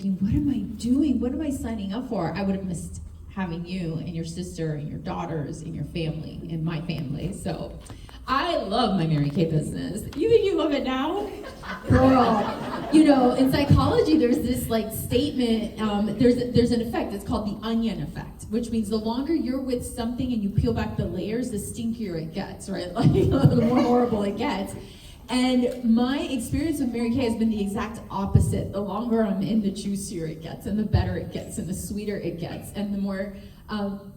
what am I doing? What am I signing up for? I would have missed having you and your sister and your daughters and your family and my family. So I love my Mary Kay business. You think you love it now? Girl, you know, in psychology, there's this like statement, there's an effect, it's called the onion effect, which means the longer you're with something and you peel back the layers, the stinkier it gets, right? Like the more horrible it gets. And my experience with Mary Kay has been the exact opposite. The longer I'm in, the juicier it gets, and the better it gets, and the sweeter it gets, and the more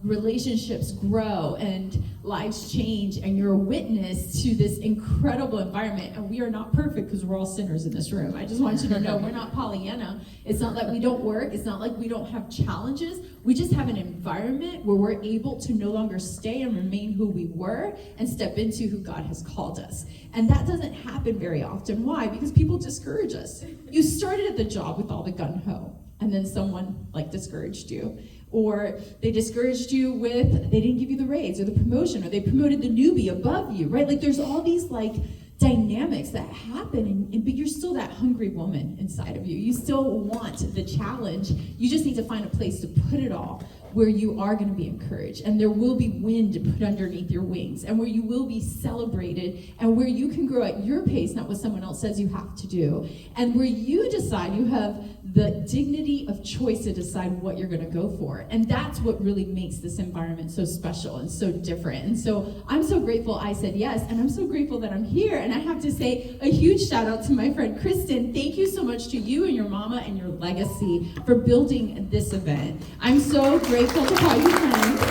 relationships grow and lives change, and you're a witness to this incredible environment. And we are not perfect because we're all sinners in this room. I just want you to know we're not Pollyanna. It's not like we don't work. It's not like we don't have challenges. We just have an environment where we're able to no longer stay and remain who we were and step into who God has called us. And that doesn't happen very often. Why? Because people discourage us. You started at the job with all the gung-ho, and then someone like discouraged you. Or they discouraged you with, they didn't give you the raise or the promotion, or they promoted the newbie above you, right? Like there's all these like dynamics that happen, but you're still that hungry woman inside of you. You still want the challenge. You just need to find a place to put it all where you are going to be encouraged, and there will be wind to put underneath your wings, and where you will be celebrated, and where you can grow at your pace, not what someone else says you have to do, and where you decide you have the dignity of choice to decide what you're going to go for. And that's what really makes this environment so special and so different. And so I'm so grateful I said yes, and I'm so grateful that I'm here. And I have to say a huge shout out to my friend Kristen. Thank you so much to you and your mama and your legacy for building this event. I'm so grateful to call you friends.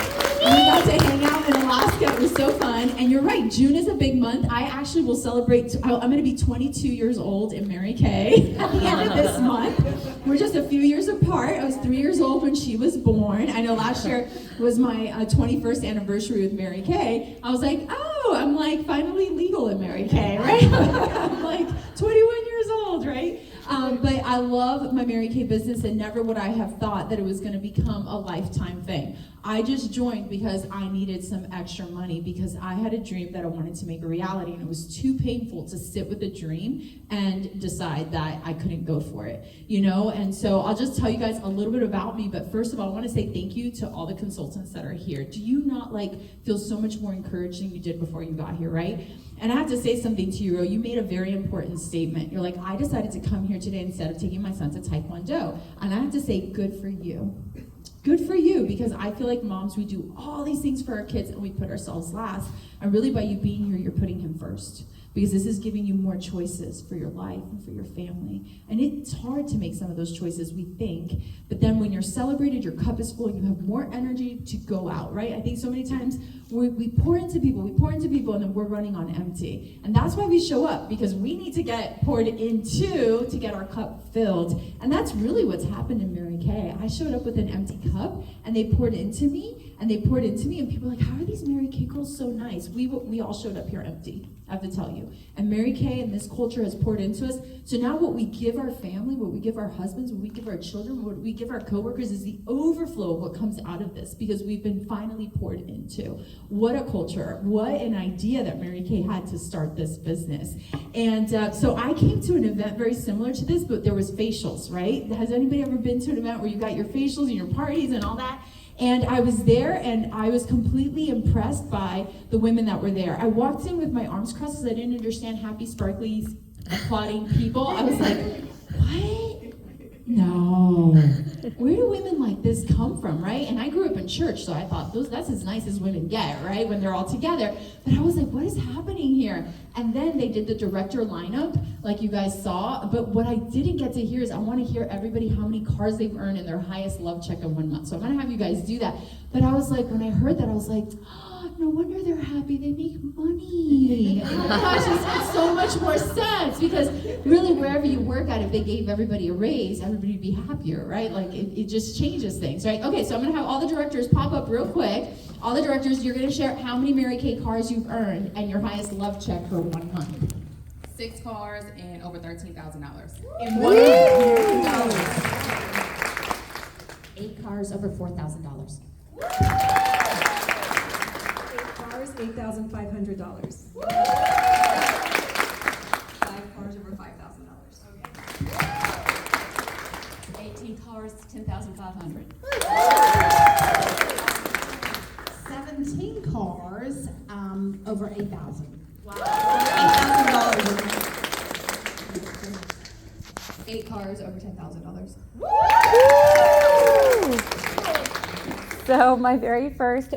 And we got to hang out in Alaska. It was so fun. And you're right, June is a big month. I actually will celebrate, I'm going to be 22 years old in Mary Kay at the end of this month. We're just a few years apart. I was 3 years old when she was born. I know last year was my 21st anniversary with Mary Kay. I was like, oh, I'm like finally legal in Mary Kay, right? I'm like 21 years old, right? But I love my Mary Kay business, and never would I have thought that it was going to become a lifetime thing. I just joined because I needed some extra money, because I had a dream that I wanted to make a reality, and it was too painful to sit with a dream and decide that I couldn't go for it, you know? And so I'll just tell you guys a little bit about me, but first of all, I want to say thank you to all the consultants that are here. Do you not feel so much more encouraged than you did before you got here, right? And I have to say something to you, Ro. You made a very important statement. You're like, I decided to come here today instead of taking my son to Taekwondo. And I have to say, good for you. Good for you, because I feel like moms, we do all these things for our kids and we put ourselves last. And really by you being here, you're putting him first, because this is giving you more choices for your life and for your family. And it's hard to make some of those choices, we think, but then when you're celebrated, your cup is full, you have more energy to go out, right? I think so many times we pour into people, and then we're running on empty. And that's why we show up, because we need to get poured into to get our cup filled. And that's really what's happened in Mary Kay. I showed up with an empty cup, and they poured into me, and people are like, how are these Mary Kay girls so nice? We all showed up here empty, I have to tell you. And Mary Kay and this culture has poured into us. So now what we give our family, what we give our husbands, what we give our children, what we give our coworkers is the overflow of what comes out of this, because we've been finally poured into. What a culture, what an idea that Mary Kay had to start this business. And so I came to an event very similar to this, but there was facials, right? Has anybody ever been to an event where you got your facials and your parties and all that? And I was there, and I was completely impressed by the women that were there. I walked in with my arms crossed because I didn't understand happy, sparkly, applauding people. I was like, what? No. Where do women like this come from, right? And I grew up in church, so I thought that's as nice as women get, right? When they're all together. But I was like, what is happening here? And then they did the director lineup, like you guys saw. But what I didn't get to hear is I want to hear everybody how many cars they've earned in their highest love check in 1 month. So I'm going to have you guys do that. But I was like, when I heard that, I was like, oh, no wonder they're happy. They make money. Oh my gosh, this makes so much more sense. Because really, wherever you work at, if they gave everybody a raise, everybody would be happier, right? Like, it just changes things, right? Okay, so I'm going to have all the directors pop up real quick. All the directors, you're going to share how many Mary Kay cars you've earned and your highest love check for 1 month. 6 cars and over $13,000. In 1 month. 8 cars over $4,000. 8 cars, $8,500. 5 cars over $5,000. Okay. 8 18 cars, 10,500. 17 cars, over 8,000. $8,000. 8 cars, over $10,000. So my very first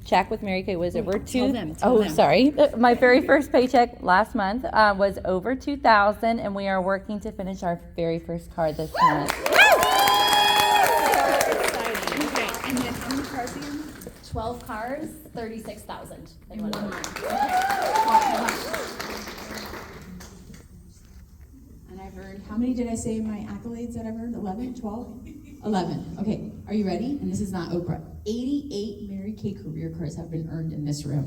check with Mary Kay was over tell them, tell them. sorry. My very first paycheck last month was over 2,000, and we are working to finish our very first car this month. Exciting. Okay, and then how many cars again? 12 cars, 36,000. They want to And I've earned, how many did I say my accolades that I've earned? 11, 12? 11. Okay, are you ready? And this is not Oprah. 88 Mary Kay career cards have been earned in this room.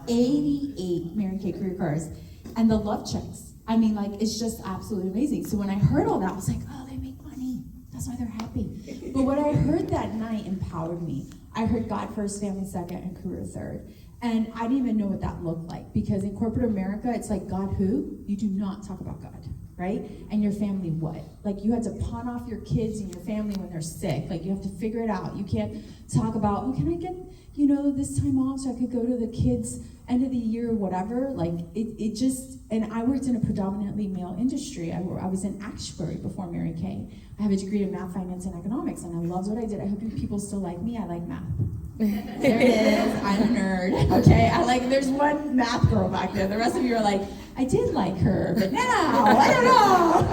88 Mary Kay career cards. And the love checks. I mean, like, it's just absolutely amazing. So when I heard all that, I was like, oh, they make money. That's why they're happy. But what I heard that night empowered me. I heard God first, family second, and career third. And I didn't even know what that looked like, because in corporate America, it's like, God who? You do not talk about God, right? And your family what? Like, you had to pawn off your kids and your family when they're sick. Like, you have to figure it out. You can't talk about, oh, can I get, this time off so I could go to the kids' end of the year or whatever. Like, it just, and I worked in a predominantly male industry. I was in actuary before Mary Kay. I have a degree in math, finance, and economics, and I loved what I did. I hope you people still like me. I like math. There it is. I'm a nerd. Okay, there's one math girl back there. The rest of you are like, I did like her, but now, I don't know.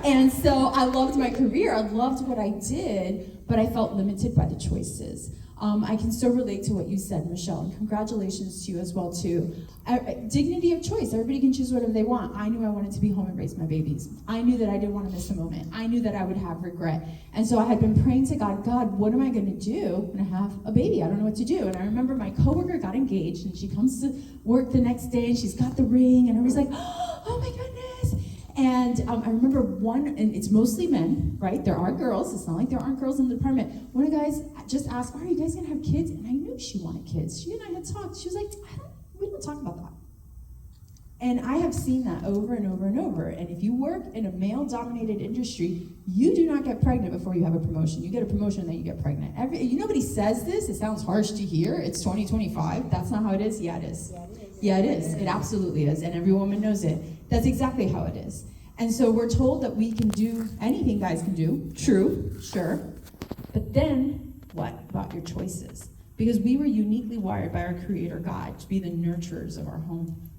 And so I loved my career. I loved what I did, but I felt limited by the choices. I can so relate to what you said, Michelle, and congratulations to you as well, too. Dignity of choice. Everybody can choose whatever they want. I knew I wanted to be home and raise my babies. I knew that I didn't want to miss a moment. I knew that I would have regret. And so I had been praying to God, what am I going to do when I have a baby? I don't know what to do. And I remember my coworker got engaged, and she comes to work the next day, and she's got the ring, and everybody's like, oh my goodness. And I remember and it's mostly men, right? There are girls. It's not like there aren't girls in the department. One of the guys just asked, are you guys going to have kids? And I knew she wanted kids. She and I had talked. She was like, we don't talk about that. And I have seen that over and over and over. And if you work in a male-dominated industry, you do not get pregnant before you have a promotion. You get a promotion, then you get pregnant. Nobody says this. It sounds harsh to hear. It's 2025. That's not how it is. Yeah, it is. Yeah, it is. It absolutely is. And every woman knows it. That's exactly how it is. And so we're told that we can do anything guys can do. True, sure. But then, what about your choices? Because we were uniquely wired by our Creator God to be the nurturers of our home,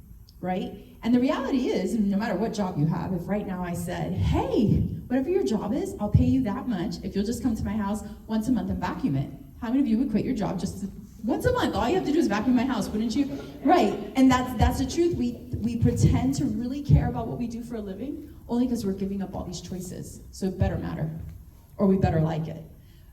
right? And the reality is, no matter what job you have, if right now I said, hey, whatever your job is, I'll pay you that much if you'll just come to my house once a month and vacuum it. How many of you would quit your job just once a month? All you have to do is vacuum my house, wouldn't you? Right, and that's the truth. We pretend to really care about what we do for a living only because we're giving up all these choices. So it better matter, or we better like it.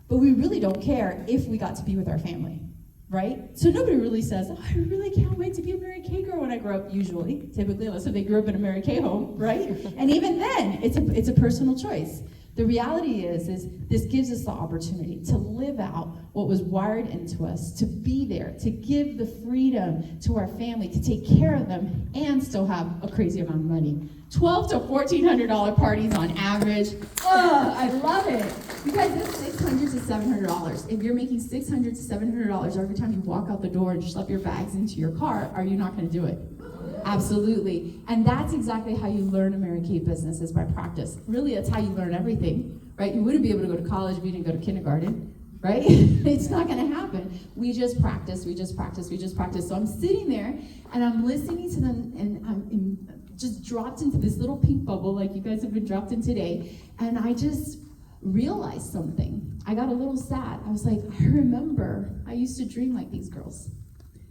But we really don't care if we got to be with our family, right? So nobody really says, oh, I really can't wait to be a Mary Kay girl when I grow up, usually, typically, unless if they grew up in a Mary Kay home, right? And even then, it's a personal choice. The reality is this gives us the opportunity to live out what was wired into us, to be there, to give the freedom to our family, to take care of them, and still have a crazy amount of money. $1,200 to $1,400 parties on average. Oh, I love it. You guys, that's $600 to $700. If you're making $600 to $700 every time you walk out the door and schlep your bags into your car, are you not going to do it? Absolutely. And that's exactly how you learn a Mary Kay business, is by practice. Really, that's how you learn everything, right? You wouldn't be able to go to college if you didn't go to kindergarten, right? It's not going to happen. We just practice, we just practice, we just practice. So I'm sitting there, and I'm listening to them, and I'm just dropped into this little pink bubble like you guys have been dropped in today, and I just realized something. I got a little sad. I was like, I remember I used to dream like these girls.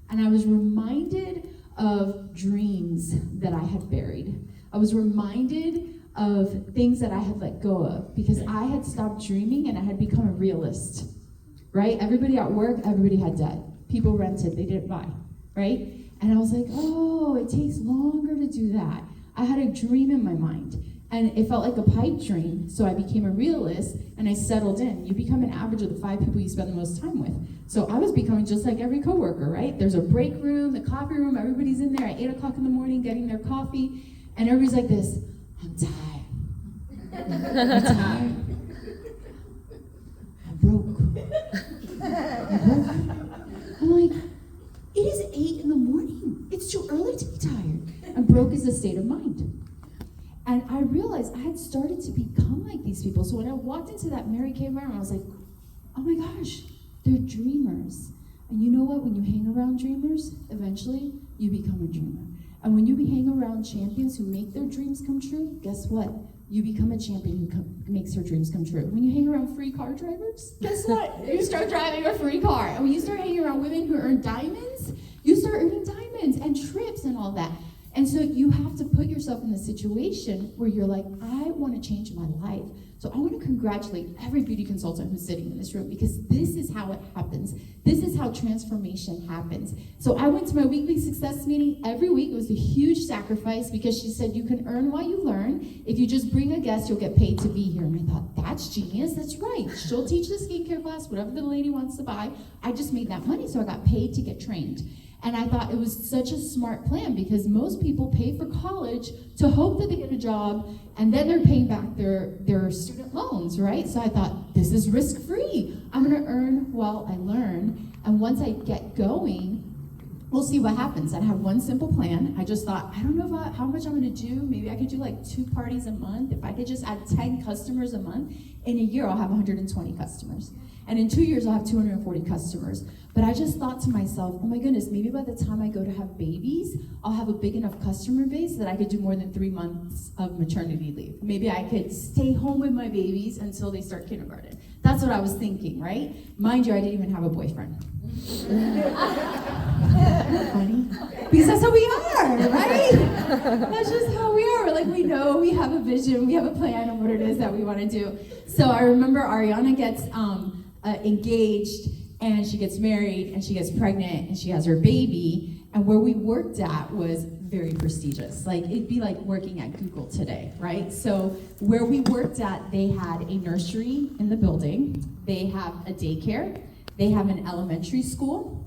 And I was reminded of dreams that I had buried. I was reminded of things that I had let go of because I had stopped dreaming and I had become a realist, right? Everybody at work, everybody had debt. People rented, they didn't buy, right? And I was like, oh, it takes longer to do that. I had a dream in my mind and it felt like a pipe dream, so I became a realist and I settled in. You become an average of the 5 people you spend the most time with. So I was becoming just like every coworker, right? There's a break room, the coffee room, everybody's in there at 8 o'clock in the morning getting their coffee, and everybody's like this, I'm tired. I'm tired. I'm broke. I'm like, it is 8 in the morning. It's too early to be tired. And broke is a state of mind. And I realized I had started to become like these people. So when I walked into that Mary Kay environment, I was like, oh my gosh, they're dreamers. And you know what? When you hang around dreamers, eventually you become a dreamer. And when you hang around champions who make their dreams come true, guess what? You become a champion who makes her dreams come true. When you hang around free car drivers, guess what? You start driving a free car. And when you start hanging around women who earn diamonds, you start earning diamonds and trips and all that. And so you have to put yourself in the situation where you're like, I want to change my life. So I want to congratulate every beauty consultant who's sitting in this room, because this is how it happens. This is how transformation happens. So I went to my weekly success meeting every week. It was a huge sacrifice, because she said, you can earn while you learn. If you just bring a guest, you'll get paid to be here. And I thought, that's genius. That's right. She'll teach the skincare class, whatever the lady wants to buy. I just made that money, so I got paid to get trained. And I thought it was such a smart plan, because most people pay for college to hope that they get a job, and then they're paying back their student loans, right? So I thought, this is risk-free. I'm gonna earn while I learn, and once I get going, we'll see what happens. I had one simple plan. I just thought, I don't know how much I'm gonna do. Maybe I could do like 2 parties a month. If I could just add 10 customers a month, in a year I'll have 120 customers. And in 2 years I'll have 240 customers. But I just thought to myself, oh my goodness, maybe by the time I go to have babies, I'll have a big enough customer base that I could do more than 3 months of maternity leave. Maybe I could stay home with my babies until they start kindergarten. That's what I was thinking, right? Mind you, I didn't even have a boyfriend. Funny? Because that's how we are, right? That's just how we are. Like, we know, we have a vision, we have a plan of what it is that we want to do. So I remember Ariana gets engaged, and she gets married, and she gets pregnant, and she has her baby. And where we worked at was very prestigious. Like, it'd be like working at Google today, right? So where we worked at, they had a nursery in the building. They have a daycare. They have an elementary school.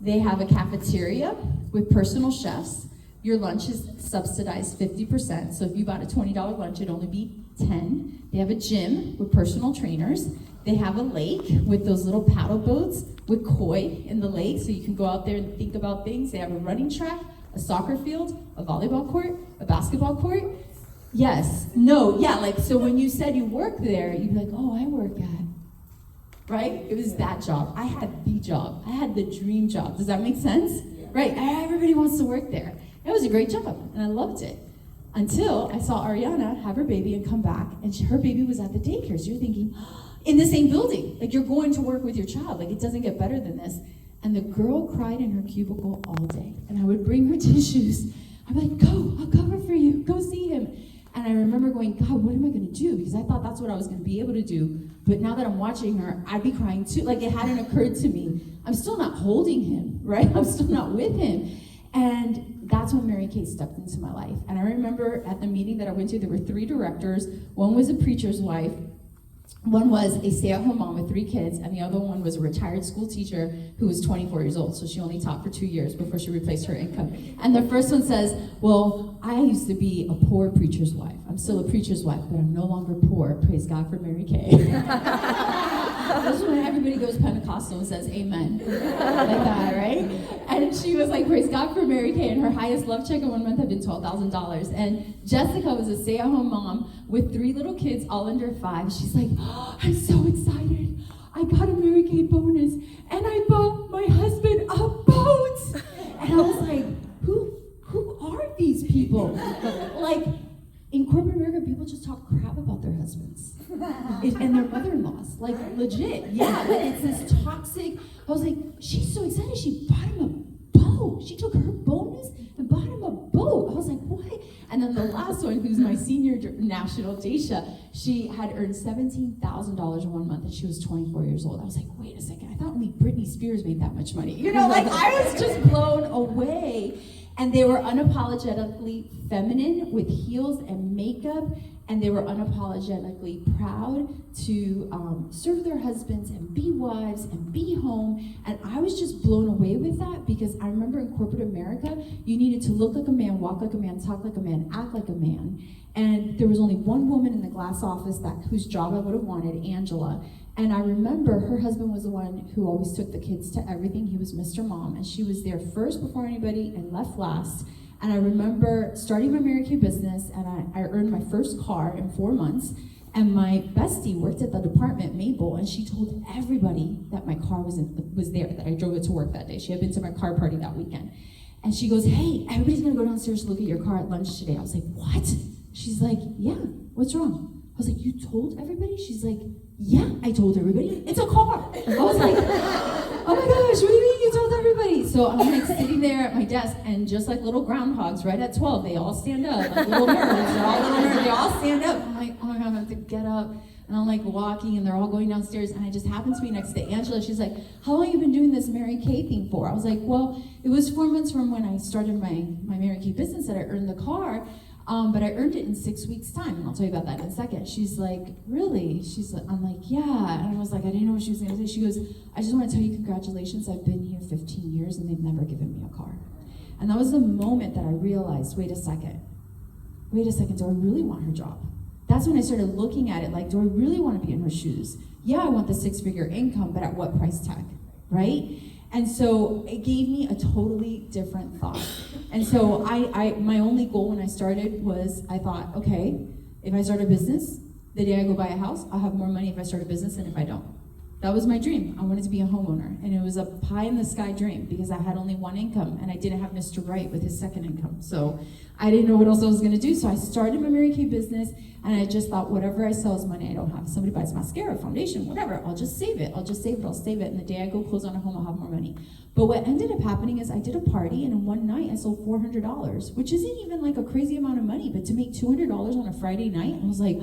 They have a cafeteria with personal chefs. Your lunch is subsidized 50%. So if you bought a $20 lunch, it'd only be 10. They have a gym with personal trainers. They have a lake with those little paddle boats with koi in the lake, so you can go out there and think about things. They have a running track, a soccer field, a volleyball court, a basketball court. Yes, no, yeah, like, so when you said you work there, you'd be like, oh, I work at, right? It was that job. I had the job. I had the dream job. Does that make sense? Right, everybody wants to work there. It was a great job, and I loved it. Until I saw Ariana have her baby and come back, and her baby was at the daycare. So you're thinking, in the same building, like, you're going to work with your child. Like, it doesn't get better than this. And the girl cried in her cubicle all day. And I would bring her tissues. I'd be like, go, I'll cover for you. Go see him. And I remember going, God, what am I going to do? Because I thought that's what I was going to be able to do. But now that I'm watching her, I'd be crying too. Like, it hadn't occurred to me. I'm still not holding him, right? I'm still not with him. And that's when Mary Kay stepped into my life. And I remember at the meeting that I went to, there were 3 directors. One was a preacher's wife. One was a stay-at-home mom with 3 kids, and the other one was a retired school teacher who was 24 years old, so she only taught for 2 years before she replaced her income. And the first one says, well, I used to be a poor preacher's wife. I'm still a preacher's wife, but I'm no longer poor. Praise God for Mary Kay. That's when everybody goes Pentecostal and says amen. Like that, right? And she was like, praise God for Mary Kay, and her highest love check in 1 month had been $12,000. And Jessica was a stay-at-home mom with 3 little kids, all under 5. She's like, oh, I'm so excited. I got a Mary Kay bonus, and I bought my husband a boat. And I was like, who are these people? Like, in corporate America, people just talk crap about their husbands and their mother-in-laws, like, legit. Yeah, but it's this toxic. I was like, she's so excited. She bought him a boat. She took her bonus and bought him a boat. I was like, what? And then the last one, who's my senior national, Daisha, she had earned $17,000 in 1 month, and she was 24 years old. I was like, wait a second. I thought only Britney Spears made that much money. You know, like, I was just blown away. And they were unapologetically feminine with heels and makeup, and they were unapologetically proud to serve their husbands and be wives and be home. And I was just blown away with that, because I remember in corporate America, you needed to look like a man, walk like a man, talk like a man, act like a man. And there was only one woman in the glass office whose job I would have wanted, Angela. And I remember her husband was the one who always took the kids to everything. He was Mr. Mom, and she was there first before anybody and left last. And I remember starting my Mary Kay business, and I earned my first car in 4 months. And my bestie worked at the department, Mabel, and she told everybody that my car was there, that I drove it to work that day. She had been to my car party that weekend. And she goes, hey, everybody's gonna go downstairs to look at your car at lunch today. I was like, what? She's like, yeah, what's wrong? I was like, you told everybody? She's like, yeah, I told everybody. It's a car. I was like, oh my gosh, what do you mean you told everybody? So I'm like sitting there at my desk, and just like little groundhogs, right at 12, they all stand up, like little nerds. They're all little nerds. They all stand up. I'm like, oh my God, I have to get up. And I'm like walking, and they're all going downstairs, and I just happened to be next to Angela. She's like, how long have you been doing this Mary Kay thing for? I was like, well, it was 4 months from when I started my Mary Kay business that I earned the car. But I earned it in 6 weeks' time, and I'll tell you about that in a second. She's like, really? I'm like, yeah. And I was like, I didn't know what she was going to say. She goes, I just want to tell you congratulations. I've been here 15 years, and they've never given me a car. And that was the moment that I realized, wait a second, do I really want her job? That's when I started looking at it like, do I really want to be in her shoes? Yeah, I want the 6-figure income, but at what price tag, right? And so it gave me a totally different thought. And so my only goal when I started was, I thought, okay, if I start a business, the day I go buy a house, I'll have more money if I start a business than if I don't. That was my dream. I wanted to be a homeowner. And it was a pie in the sky dream because I had only one income, and I didn't have Mr. Right with his second income. So I didn't know what else I was gonna do. So I started my Mary Kay business, and I just thought, whatever I sell is money I don't have. If somebody buys mascara, foundation, whatever, I'll just save it. I'll save it. And the day I go close on a home, I'll have more money. But what ended up happening is I did a party, and in one night I sold $400, which isn't even like a crazy amount of money, but to make $200 on a Friday night, I was like,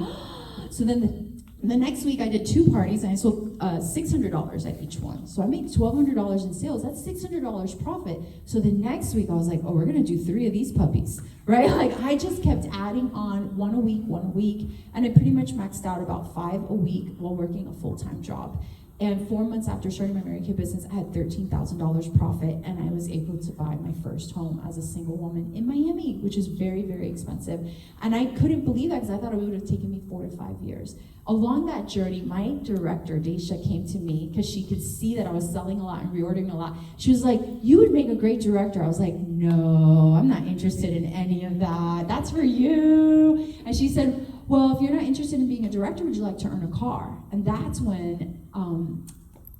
so then the next week I did 2 parties, and I sold $600 at each one. So I made $1,200 in sales. That's $600 profit. So the next week I was like, oh, we're gonna do 3 of these puppies, right? Like I just kept adding on one a week, and I pretty much maxed out about 5 a week while working a full-time job. And 4 months after starting my Mary Kay business, I had $13,000 profit, and I was able to buy my first home as a single woman in Miami, which is very, very expensive. And I couldn't believe that because I thought it would have taken me 4 to 5 years. Along that journey, my director, Daisha, came to me because she could see that I was selling a lot and reordering a lot. She was like, you would make a great director. I was like, no, I'm not interested in any of that. That's for you. And she said, well, if you're not interested in being a director, would you like to earn a car? And that's when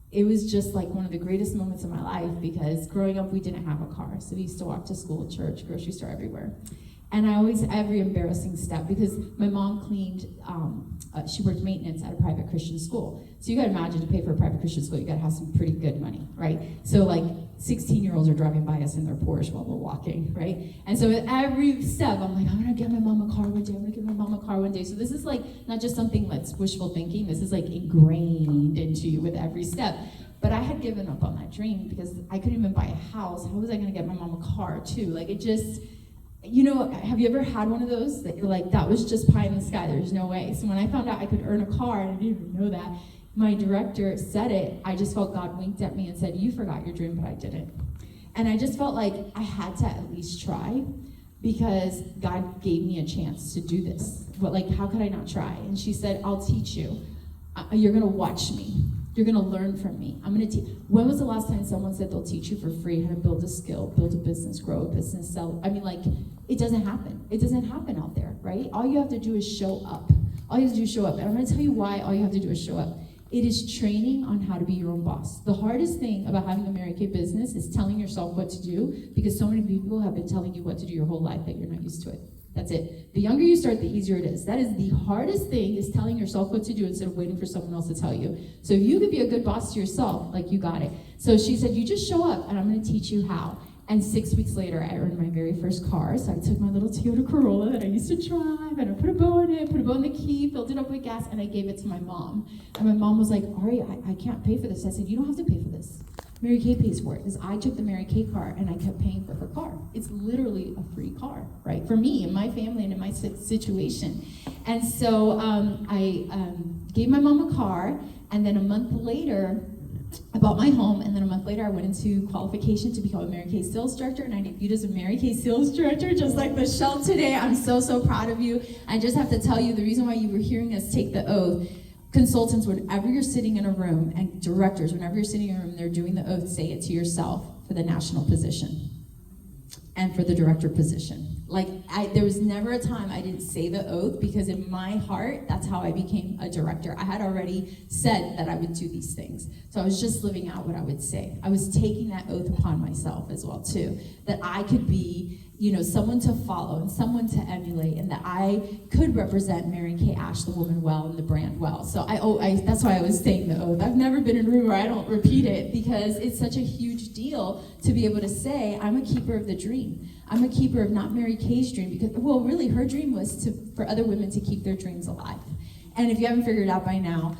it was just like one of the greatest moments of my life, because growing up, we didn't have a car. So we used to walk to school, church, grocery store, everywhere. And every embarrassing step, because my mom cleaned, she worked maintenance at a private Christian school. So you gotta imagine, to pay for a private Christian school, you gotta have some pretty good money, right? So like 16-year-olds are driving by us in their Porsche while we're walking, right? And so at every step, I'm like, I'm gonna get my mom a car one day, So this is like, not just something that's wishful thinking, this is like ingrained into you with every step. But I had given up on that dream because I couldn't even buy a house. How was I gonna get my mom a car too? Like it just, you know, have you ever had one of those that you're like, that was just pie in the sky, there's no way. So when I found out I could earn a car, and I didn't even know that, my director said it, I just felt God winked at me and said, you forgot your dream, but I didn't. And I just felt like I had to at least try, because God gave me a chance to do this. But like, how could I not try? And she said, I'll teach you. You're gonna watch me. You're gonna learn from me. I'm gonna teach. When was the last time someone said they'll teach you for free how to build a skill, build a business, grow a business, sell? I mean, like, it doesn't happen. It doesn't happen out there, right? All you have to do is show up. All you have to do is show up. And I'm gonna tell you why all you have to do is show up. It is training on how to be your own boss. The hardest thing about having a Mary Kay business is telling yourself what to do, because so many people have been telling you what to do your whole life that you're not used to it. That's it. The younger you start, the easier it is. That is the hardest thing, is telling yourself what to do instead of waiting for someone else to tell you. So if you could be a good boss to yourself, like, you got it. So she said, you just show up and I'm gonna teach you how. And 6 weeks later, I earned my very first car. So I took my little Toyota Corolla that I used to drive, and I put a bow in it, put a bow in the key, filled it up with gas, and I gave it to my mom. And my mom was like, Ari, I can't pay for this. I said, you don't have to pay for this. Mary Kay pays for it, because I took the Mary Kay car and I kept paying for her car. It's literally a free car, right? For me and my family and in my situation. And so I gave my mom a car, and then a month later, I bought my home, and then a month later, I went into qualification to become a Mary Kay sales director, and I debuted as a Mary Kay sales director, just like Michelle today. I'm so, so proud of you. I just have to tell you, the reason why you were hearing us take the oath, consultants, whenever you're sitting in a room, and directors, whenever you're sitting in a room, they're doing the oath, say it to yourself for the national position and for the director position. Like, there was never a time I didn't say the oath, because in my heart, that's how I became a director. I had already said that I would do these things. So I was just living out what I would say. I was taking that oath upon myself as well, too, that I could be, someone to follow and someone to emulate, and that I could represent Mary Kay Ash, the woman, well, and the brand well. So that's why I was saying the oath. I've never been in a room where I don't repeat it, because it's such a huge deal to be able to say, I'm a keeper of the dream. I'm a keeper of not Mary Kay's dream, because, well, really, her dream was for other women to keep their dreams alive. And if you haven't figured it out by now,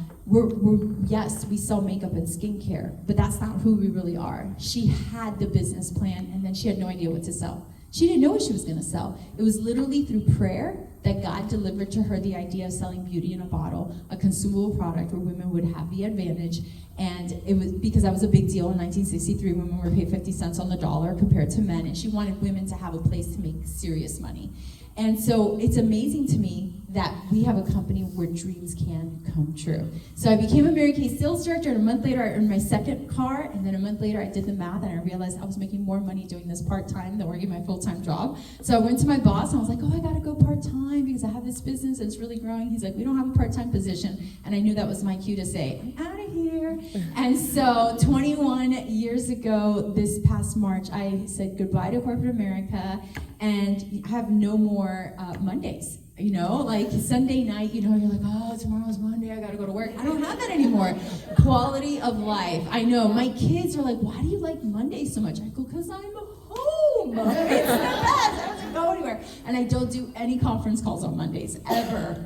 yes, we sell makeup and skincare, but that's not who we really are. She had the business plan, and then she had no idea what to sell. She didn't know what she was going to sell. It was literally through prayer that God delivered to her the idea of selling beauty in a bottle, a consumable product where women would have the advantage. And it was because that was a big deal in 1963. Women were paid 50 cents on the dollar compared to men, and she wanted women to have a place to make serious money. And so it's amazing to me that we have a company where dreams can come true. So I became a Mary Kay sales director, and a month later I earned my second car, and then a month later I did the math, and I realized I was making more money doing this part-time than working my full-time job. So I went to my boss, and I was like, I gotta go part-time because I have this business and it's really growing. He's like, we don't have a part-time position. And I knew that was my cue to say, I'm out of here. And so 21 years ago, this past March, I said goodbye to corporate America, and I have no more Mondays. Like Sunday night, you're like, oh, tomorrow's Monday, I gotta go to work. I don't have that anymore. Quality of life. I know, my kids are like, why do you like Mondays so much? I go, because I'm home. It's the best. I don't have to go anywhere. And I don't do any conference calls on Mondays, ever.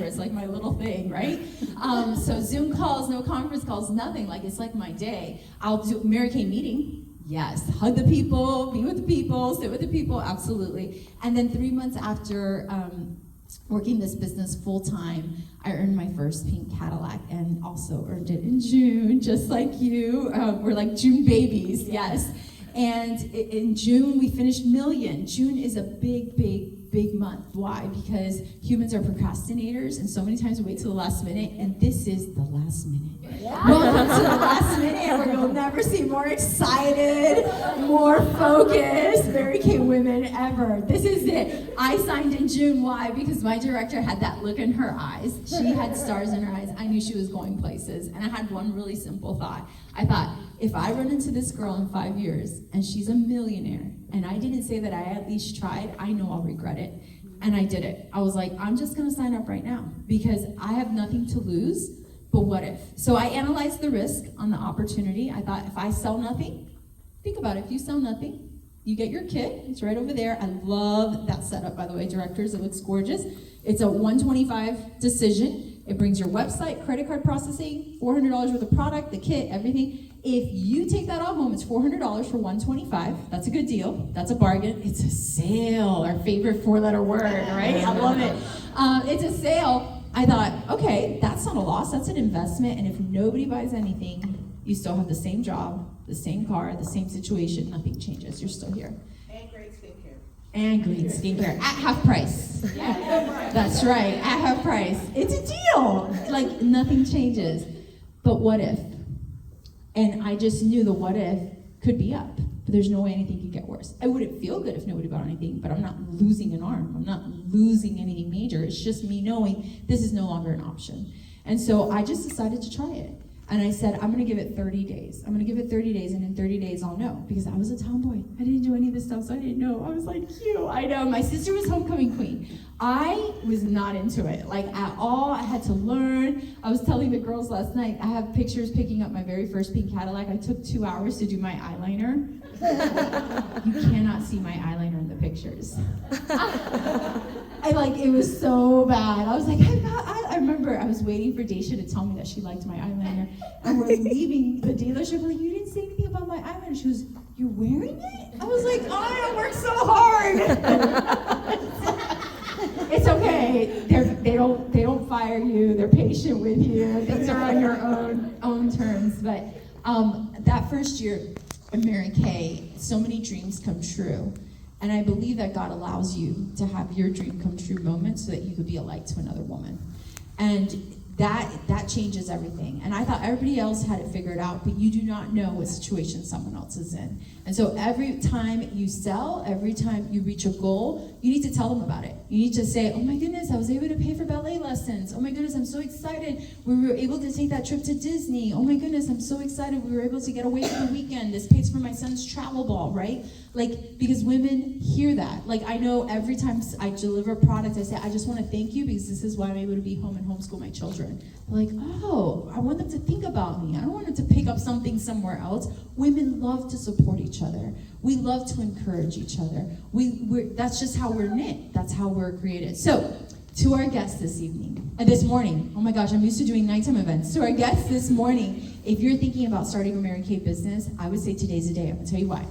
It's like my little thing, right? So Zoom calls, no conference calls, nothing. Like, it's like my day. I'll do Mary Kay meeting. Yes, hug the people, be with the people, sit with the people, absolutely. And then 3 months after working this business full time, I earned my first pink Cadillac, and also earned it in June, just like you. We're like June babies, yes. And in June, we finished million. June is a big month. Why? Because humans are procrastinators, and so many times we wait till the last minute, and this is the last minute. Welcome to the last minute, where you'll never see more excited, more focused Mary Kay women ever. This is it. I signed in June. Why? Because my director had that look in her eyes. She had stars in her eyes. I knew she was going places, and I had one really simple thought. I thought, if I run into this girl in 5 years, and she's a millionaire, and I didn't say that I at least tried, I know I'll regret it. And I did it. I was like, I'm just gonna sign up right now, because I have nothing to lose. But what if? So I analyzed the risk on the opportunity. I thought, if I sell nothing, think about it. If you sell nothing, you get your kit. It's right over there. I love that setup, by the way, directors. It looks gorgeous. It's a $125 decision. It brings your website, credit card processing, $400 worth of product, the kit, everything. If you take that all home, it's $400 for $125. That's a good deal. That's a bargain. It's a sale, our favorite four-letter word, right? I love it. It's a sale. I thought, okay, that's not a loss, that's an investment, and if nobody buys anything, you still have the same job, the same car, the same situation, nothing changes, you're still here. And great skincare. And great skincare, at half price. That's right, at half price. It's a deal, like nothing changes. But what if? And I just knew the what if could be up. But there's no way anything could get worse. I wouldn't feel good if nobody bought anything, but I'm not losing an arm. I'm not losing anything major. It's just me knowing this is no longer an option. And so I just decided to try it. And I said, I'm gonna give it 30 days. I'm gonna give it 30 days, and in 30 days I'll know. Because I was a tomboy. I didn't do any of this stuff, so I didn't know. I was like, cute, I know. My sister was homecoming queen. I was not into it, like at all. I had to learn. I was telling the girls last night, I have pictures picking up my very first pink Cadillac. I took 2 hours to do my eyeliner. You cannot see my eyeliner in the pictures. It was so bad. I was like, I remember I was waiting for Daisha to tell me that she liked my eyeliner. And we're leaving the dealership, like, you didn't say anything about my eyeliner. She was, you're wearing it? I was like, I worked so hard. It's okay. They they don't fire you. They're patient with you. Things are on your own terms. But that first year of Mary Kay, so many dreams come true. And I believe that God allows you to have your dream come true moment so that you could be a light to another woman. And that changes everything. And I thought everybody else had it figured out, but you do not know what situation someone else is in. And so every time you sell, every time you reach a goal, you need to tell them about it. You need to say, oh my goodness, I was able to pay for ballet lessons. Oh my goodness, I'm so excited. We were able to take that trip to Disney. Oh my goodness, I'm so excited. We were able to get away for the weekend. This pays for my son's travel ball, right? Like, because women hear that. Like, I know every time I deliver a product, I say, I just want to thank you because this is why I'm able to be home and homeschool my children. They're like, oh, I want them to think about me. I don't want them to pick up something somewhere else. Women love to support each other. We love to encourage each other. That's just how we're knit. That's how we're created. So, to our guests this evening, this morning, oh my gosh, I'm used to doing nighttime events. To our guests this morning, if you're thinking about starting a Mary Kay business, I would say today's the day. I'm gonna tell you why.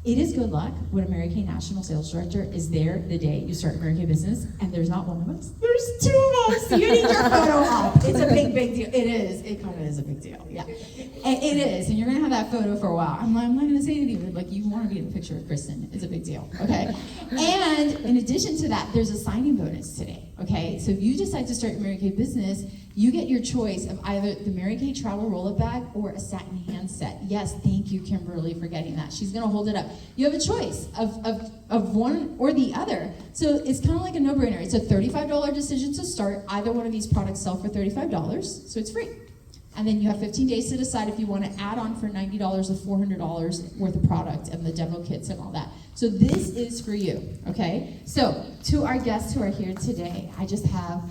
It is good luck when a Mary Kay National Sales Director is there the day you start a Mary Kay business, and there's not one of us. There's two of us. You need your photo up. It's a big deal. It is. It kind of is a big deal. Yeah, it is. And you're gonna have that photo for a while. I'm not gonna say anything, but like, you want to be in the picture with Kristen. It's a big deal. Okay. And in addition to that, there's a signing bonus today. Okay. So if you decide to start your Mary Kay business, you get your choice of either the Mary Kay travel roll-up bag or a satin handset. Yes, thank you, Kimberly, for getting that. She's gonna hold it up. You have a choice of one or the other. So it's kind of like a no-brainer. It's a $35 decision to start. Either one of these products sell for $35, so it's free. And then you have 15 days to decide if you want to add on for $90 or $400 worth of product and the demo kits and all that. So this is for you, okay? So to our guests who are here today, I just have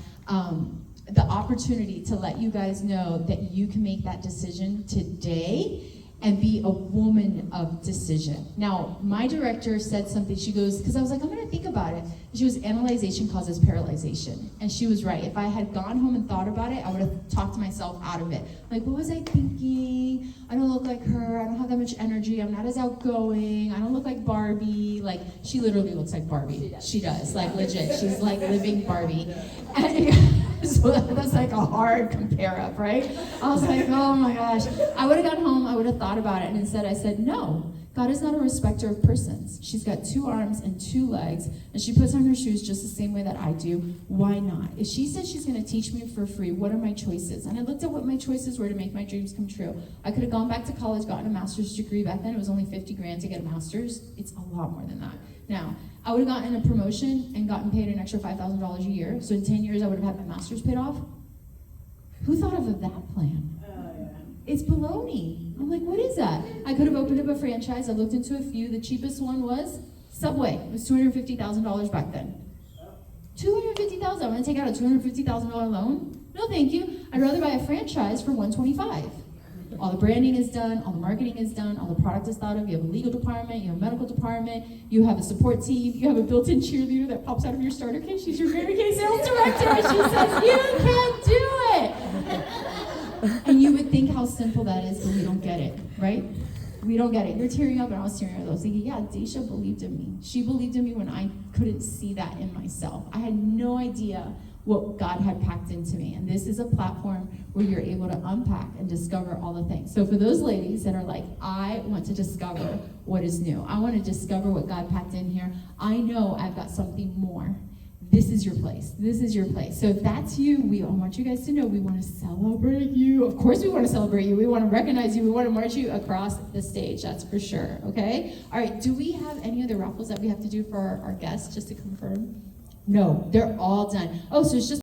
the opportunity to let you guys know that you can make that decision today and be a woman of decision. Now, my director said something. She goes, because I was like, I'm gonna think about it. She goes, analyzation causes paralyzation. And she was right. If I had gone home and thought about it, I would have talked myself out of it. Like, what was I thinking? I don't look like her. I don't have that much energy. I'm not as outgoing. I don't look like Barbie. Like, she literally looks like Barbie. She does, like, legit. She's like living Barbie. And so that's like a hard compare up, right? I was like, oh my gosh. I would have gone home, I would have thought about it, and instead I said, no, God is not a respecter of persons. She's got 2 arms and 2 legs, and she puts on her shoes just the same way that I do. Why not? If she says she's gonna teach me for free, what are my choices? And I looked at what my choices were to make my dreams come true. I could have gone back to college, gotten a master's degree. Back then it was only 50 grand to get a master's. It's a lot more than that. Now, I would have gotten a promotion and gotten paid an extra $5,000 a year. So in 10 years, I would have had my master's paid off. Who thought of that plan? It's baloney. I'm like, what is that? I could have opened up a franchise. I looked into a few. The cheapest one was Subway. It was $250,000 back then. $250,000. I'm gonna take out a $250,000 loan? No, thank you. I'd rather buy a franchise for $125,000. All the branding is done, all the marketing is done, all the product is thought of. You have a legal department, you have a medical department, you have a support team, you have a built-in cheerleader that pops out of your starter kit. She's your Mary Kay sales director, and she says, you can do it! And you would think how simple that is, but we don't get it, right? We don't get it. You're tearing up, and I was tearing up. I was thinking, yeah, Daisha believed in me. She believed in me when I couldn't see that in myself. I had no idea what God had packed into me. And this is a platform where you're able to unpack and discover all the things. So for those ladies that are like, I want to discover what is new. I want to discover what God packed in here. I know I've got something more. This is your place. This is your place. So if that's you, I want you guys to know we want to celebrate you. Of course we want to celebrate you. We want to recognize you. We want to march you across the stage. That's for sure. Okay? All right. Do we have any other raffles that we have to do for our guests just to confirm? No, they're all done. Oh, so it's just